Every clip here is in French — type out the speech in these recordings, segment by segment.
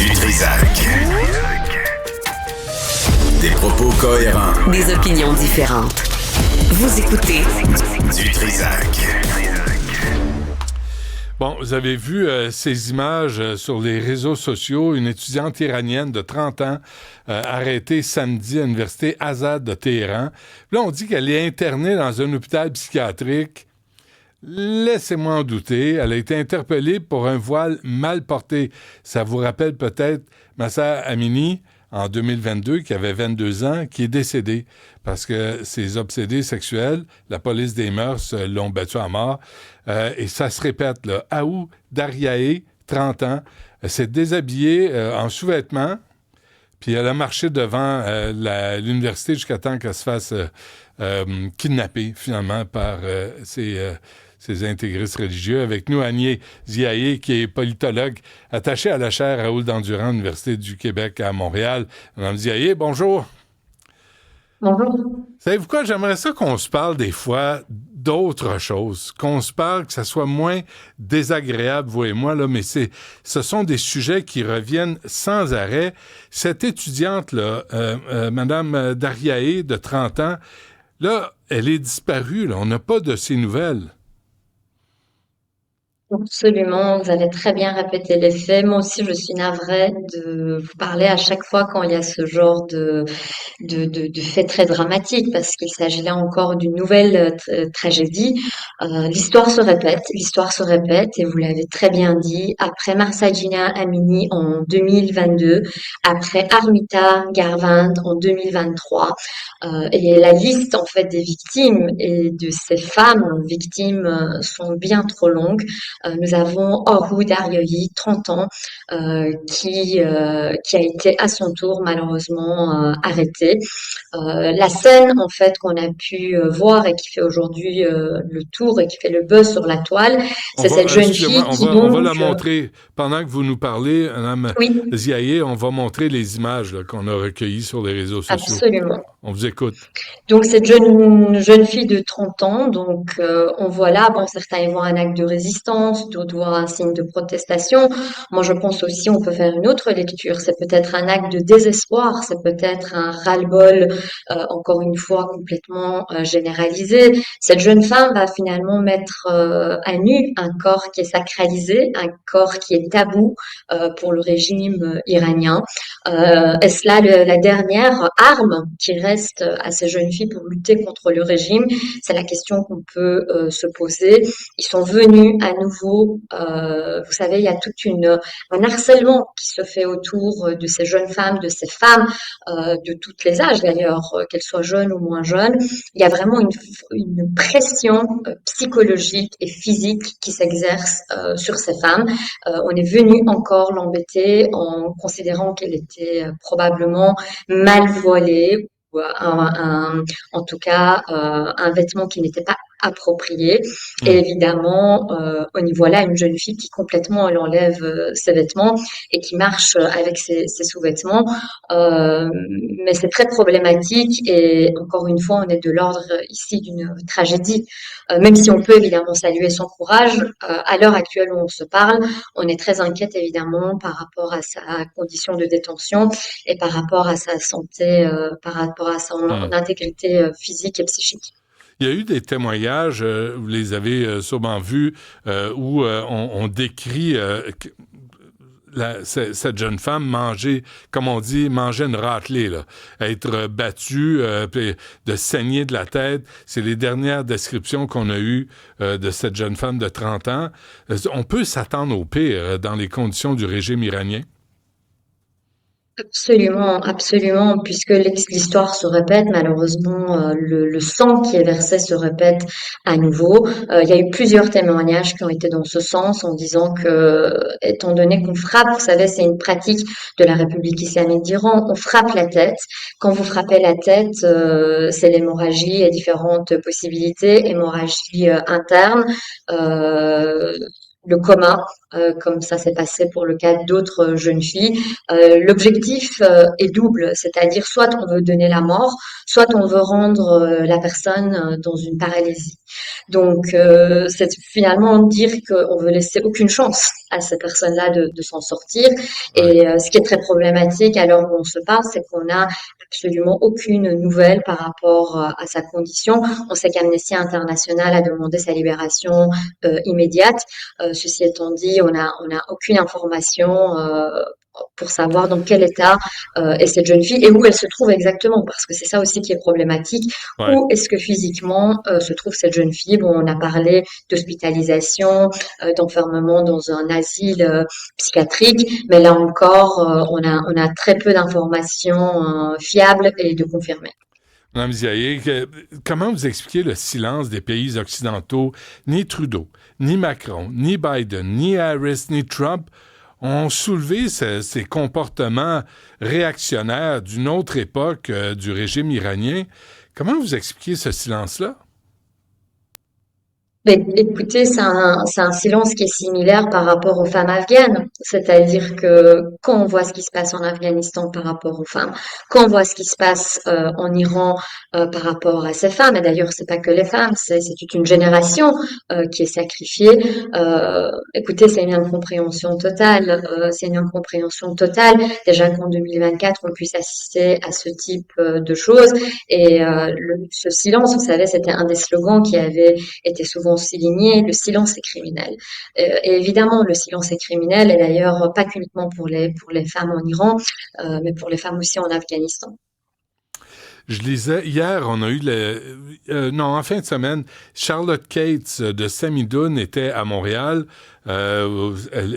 Du Trisac. Des propos cohérents. Des opinions différentes. Vous écoutez Du Trisac. Bon, vous avez vu ces images sur les réseaux sociaux. Une étudiante iranienne de 30 ans arrêtée samedi à l'université Azad de Téhéran. Là, on dit qu'elle est internée dans un hôpital psychiatrique. Laissez-moi en douter. Elle a été interpellée pour un voile mal porté. Ça vous rappelle peut-être Mahsa Amini, en 2022, qui avait 22 ans, qui est décédé parce que ses obsédés sexuels, la police des mœurs l'ont battu à mort. Et ça se répète, là. Aou Daryaei, 30 ans, s'est déshabillée en sous-vêtements, puis elle a marché devant l'université jusqu'à temps qu'elle se fasse kidnapper, finalement, par ces intégristes religieux. Avec nous, Agnès Ziaye, qui est politologue attachée à la chaire Raoul Dandurand, Université du Québec à Montréal. Madame Ziaye, bonjour. Bonjour. Savez-vous quoi? J'aimerais ça qu'on se parle des fois d'autres choses, qu'on se parle, que ça soit moins désagréable, vous et moi, là, mais ce sont des sujets qui reviennent sans arrêt. Cette étudiante-là, Madame Daryaei, de 30 ans, là, elle est disparue, là. On n'a pas de ses nouvelles. Absolument, vous avez très bien répété les faits. Moi aussi, je suis navrée de vous parler à chaque fois quand il y a ce genre de faits très dramatiques, parce qu'il s'agit là encore d'une nouvelle tragédie. L'histoire se répète, et vous l'avez très bien dit. Après Mahsa Amini en 2022, après Armita Garvand en 2023, et la liste en fait des victimes et de ces femmes victimes sont bien trop longues. Nous avons Orhun Daryaei, 30 ans, qui a été à son tour malheureusement arrêté. La scène en fait qu'on a pu voir et qui fait aujourd'hui le tour et qui fait le buzz sur la toile, c'est cette jeune fille qui on va la montrer pendant que vous nous parlez, Madame oui, Ziaye. On va montrer les images là, qu'on a recueillies sur les réseaux sociaux. absolument. On vous écoute. Donc cette jeune fille de 30 ans, donc on voit là, bon, certains y voient un acte de résistance, d'autres voient un signe de protestation. Moi, je pense aussi, on peut faire une autre lecture. C'est peut-être un acte de désespoir, c'est peut-être un ras-le-bol, encore une fois complètement généralisé. Cette jeune femme va finalement mettre à nu un corps qui est sacralisé, un corps qui est tabou pour le régime iranien. Est-ce là la dernière arme qui reste à ces jeunes filles pour lutter contre le régime? C'est la question qu'on peut se poser. Ils sont venus à nouveau, vous savez, il y a un harcèlement qui se fait autour de ces jeunes femmes, de ces femmes, de tous les âges d'ailleurs, qu'elles soient jeunes ou moins jeunes. Il y a vraiment une pression psychologique et physique qui s'exerce sur ces femmes. On est venu encore l'embêter en considérant qu'elle était probablement mal voilée ou en tout cas un vêtement qui n'était pas approprié. Et évidemment, on y voit là une jeune fille qui complètement elle enlève ses vêtements et qui marche avec ses sous-vêtements. Mais c'est très problématique et encore une fois, on est de l'ordre ici d'une tragédie. Même si on peut évidemment saluer son courage, à l'heure actuelle où on se parle, on est très inquiète évidemment par rapport à sa condition de détention et par rapport à sa santé, par rapport à son intégrité physique et psychique. Il y a eu des témoignages, vous les avez sûrement vus, où on décrit cette jeune femme manger, comme on dit, manger une raclée, là, être battue, de saigner de la tête. C'est les dernières descriptions qu'on a eues de cette jeune femme de 30 ans. On peut s'attendre au pire dans les conditions du régime iranien? Absolument, absolument, puisque l'histoire se répète, malheureusement, le sang qui est versé se répète à nouveau. Il y a eu plusieurs témoignages qui ont été dans ce sens, en disant que, étant donné qu'on frappe, vous savez, c'est une pratique de la République islamique d'Iran, on frappe la tête. Quand vous frappez la tête, c'est l'hémorragie et différentes possibilités, hémorragie interne, le coma, comme ça s'est passé pour le cas d'autres jeunes filles. L'objectif est double, c'est-à-dire soit on veut donner la mort, soit on veut rendre la personne dans une paralysie. Donc, c'est finalement dire qu'on veut laisser aucune chance à ces personnes-là de s'en sortir. Ouais. Et ce qui est très problématique à l'heure où on se parle, c'est qu'on n'a absolument aucune nouvelle par rapport à sa condition. On sait qu'Amnesty International a demandé sa libération immédiate. Ceci étant dit, on a aucune information pour savoir dans quel état est cette jeune fille et où elle se trouve exactement, parce que c'est ça aussi qui est problématique. Ouais. Où est-ce que physiquement se trouve cette jeune fille? Bon, on a parlé d'hospitalisation, d'enfermement dans un asile psychiatrique, mais là encore, on a très peu d'informations fiables et de confirmées. Mme Ziaye, comment vous expliquez le silence des pays occidentaux? Ni Trudeau, ni Macron, ni Biden, ni Harris, ni Trump ont soulevé ces comportements réactionnaires d'une autre époque du régime iranien. Comment vous expliquez ce silence-là? Mais écoutez, c'est un silence qui est similaire par rapport aux femmes afghanes. C'est-à-dire que quand on voit ce qui se passe en Afghanistan par rapport aux femmes, quand on voit ce qui se passe en Iran par rapport à ces femmes, et d'ailleurs c'est pas que les femmes, c'est toute une génération qui est sacrifiée. Écoutez, c'est une incompréhension totale. C'est une incompréhension totale. Déjà qu'en 2024 on puisse assister à ce type de choses. Et ce silence, vous savez, c'était un des slogans qui avait était souvent souligné, le silence est criminel. Et évidemment, le silence est criminel, et d'ailleurs pas qu'uniquement pour les femmes en Iran, mais pour les femmes aussi en Afghanistan. Je lisais, hier, on a eu non, en fin de semaine, Charlotte Cates de Samidoun était à Montréal.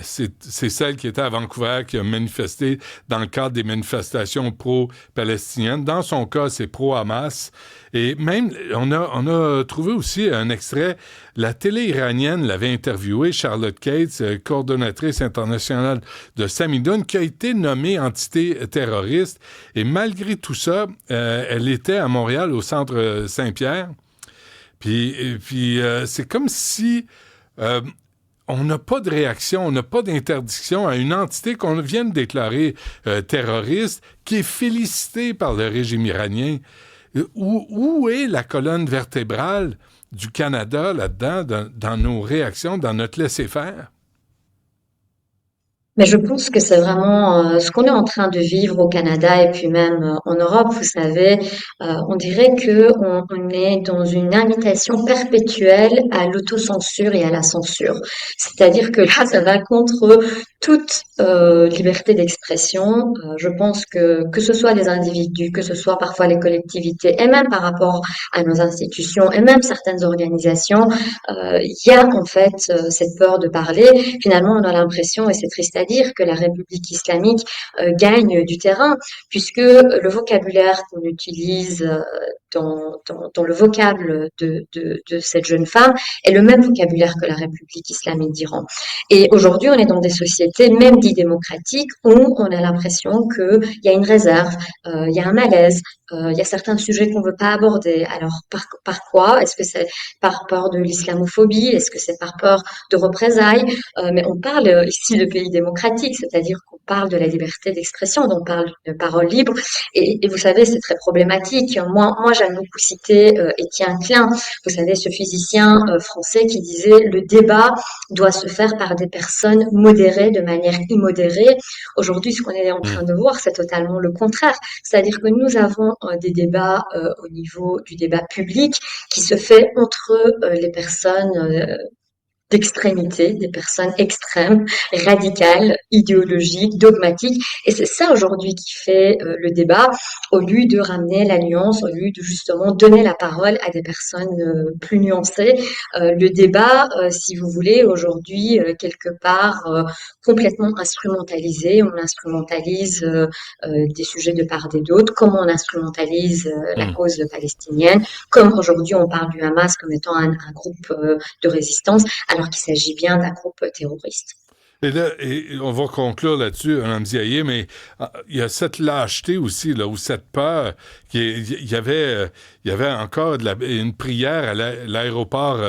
C'est celle qui était à Vancouver qui a manifesté dans le cadre des manifestations pro-palestiniennes. Dans son cas, c'est pro-Hamas. Et même, on a trouvé aussi un extrait. La télé iranienne l'avait interviewée, Charlotte Cates, coordonnatrice internationale de Samidoun, qui a été nommée entité terroriste. Et malgré tout ça, elle était à Montréal, au centre Saint-Pierre. Puis c'est comme si on n'a pas de réaction, on n'a pas d'interdiction à une entité qu'on vient de déclarer terroriste, qui est félicitée par le régime iranien. Où est la colonne vertébrale du Canada là-dedans, dans nos réactions, dans notre laisser-faire? Mais je pense que c'est vraiment ce qu'on est en train de vivre au Canada et puis même en Europe, vous savez, on dirait que on est dans une invitation perpétuelle à l'autocensure et à la censure. C'est-à-dire que là, ça va contre toute liberté d'expression. Je pense que ce soit les individus, que ce soit parfois les collectivités, et même par rapport à nos institutions, et même certaines organisations, il y a en fait cette peur de parler. Finalement, on a l'impression, et c'est triste à dire, que la République islamique gagne du terrain, puisque le vocabulaire qu'on utilise dans le vocable de cette jeune femme est le même vocabulaire que la République islamique d'Iran. Et aujourd'hui, on est dans des sociétés, même dites démocratiques, où on a l'impression qu'il y a une réserve, il y a un malaise, il y a certains sujets qu'on ne veut pas aborder. Alors, par quoi? Est-ce que c'est par peur de l'islamophobie? Est-ce que c'est par peur de représailles? Mais on parle ici de pays démocratiques, c'est-à-dire qu'on parle de la liberté d'expression, on parle de parole libre. Et vous savez, c'est très problématique. Moi, j'aime beaucoup citer Étienne Klein, vous savez, ce physicien français qui disait le débat doit se faire par des personnes modérées de manière immodérée. Aujourd'hui, ce qu'on est en train de voir, c'est totalement le contraire. C'est-à-dire que nous avons des débats au niveau du débat public qui se fait entre les personnes d'extrémité, des personnes extrêmes, radicales, idéologiques, dogmatiques. Et c'est ça aujourd'hui qui fait le débat, au lieu de ramener la nuance, au lieu de justement donner la parole à des personnes plus nuancées. Le débat, si vous voulez, aujourd'hui, quelque part, complètement instrumentalisé. On instrumentalise des sujets de part et d'autre, comme on instrumentalise la cause palestinienne, comme aujourd'hui on parle du Hamas comme étant un groupe de résistance, alors qu'il s'agit bien d'un groupe terroriste. Et là, on va conclure là-dessus, Mme Ziaye, mais il y a cette lâcheté aussi, là, ou cette peur. Il y avait encore une prière à l'aéroport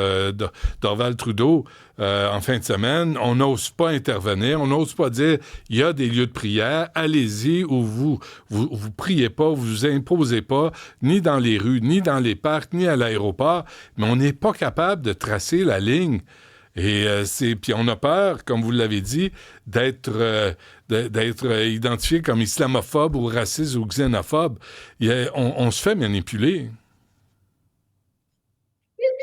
d'Orval-Trudeau en fin de semaine. On n'ose pas intervenir, on n'ose pas dire il y a des lieux de prière, allez-y, ou vous priez pas, vous imposez pas, ni dans les rues, ni dans les parcs, ni à l'aéroport, mais on n'est pas capable de tracer la ligne. Et puis on a peur, comme vous l'avez dit, d'être identifié comme islamophobe ou raciste ou xénophobe. On se fait manipuler.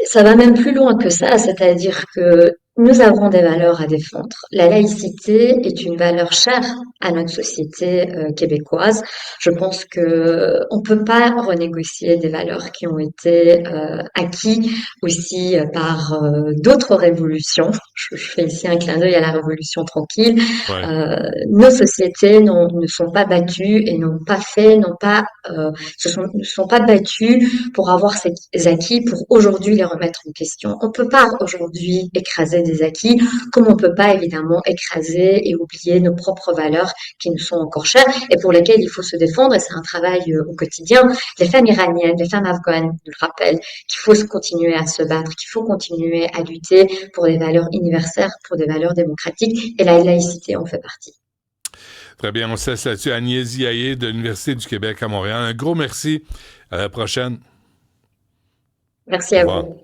Ça va même plus loin que ça, c'est-à-dire que nous avons des valeurs à défendre. La laïcité est une valeur chère à notre société québécoise. Je pense que on peut pas renégocier des valeurs qui ont été acquis aussi par d'autres révolutions. Je fais ici un clin d'œil à la Révolution tranquille. Ouais. Nos sociétés ne sont pas battues et n'ont pas fait, n'ont pas, ne sont pas battues pour avoir ces acquis, pour aujourd'hui les remettre en question. On peut pas aujourd'hui écraser des acquis, comme on peut pas évidemment écraser et oublier nos propres valeurs qui nous sont encore chères et pour lesquelles il faut se défendre. Et c'est un travail au quotidien. Les femmes iraniennes, les femmes afghanes nous le rappellent qu'il faut continuer à se battre, qu'il faut continuer à lutter pour des valeurs universelles, pour des valeurs démocratiques. Et la laïcité en fait partie. Très bien, on se laisse là-dessus. Agnès Ziaye de l'Université du Québec à Montréal. Un gros merci. À la prochaine. Merci à vous.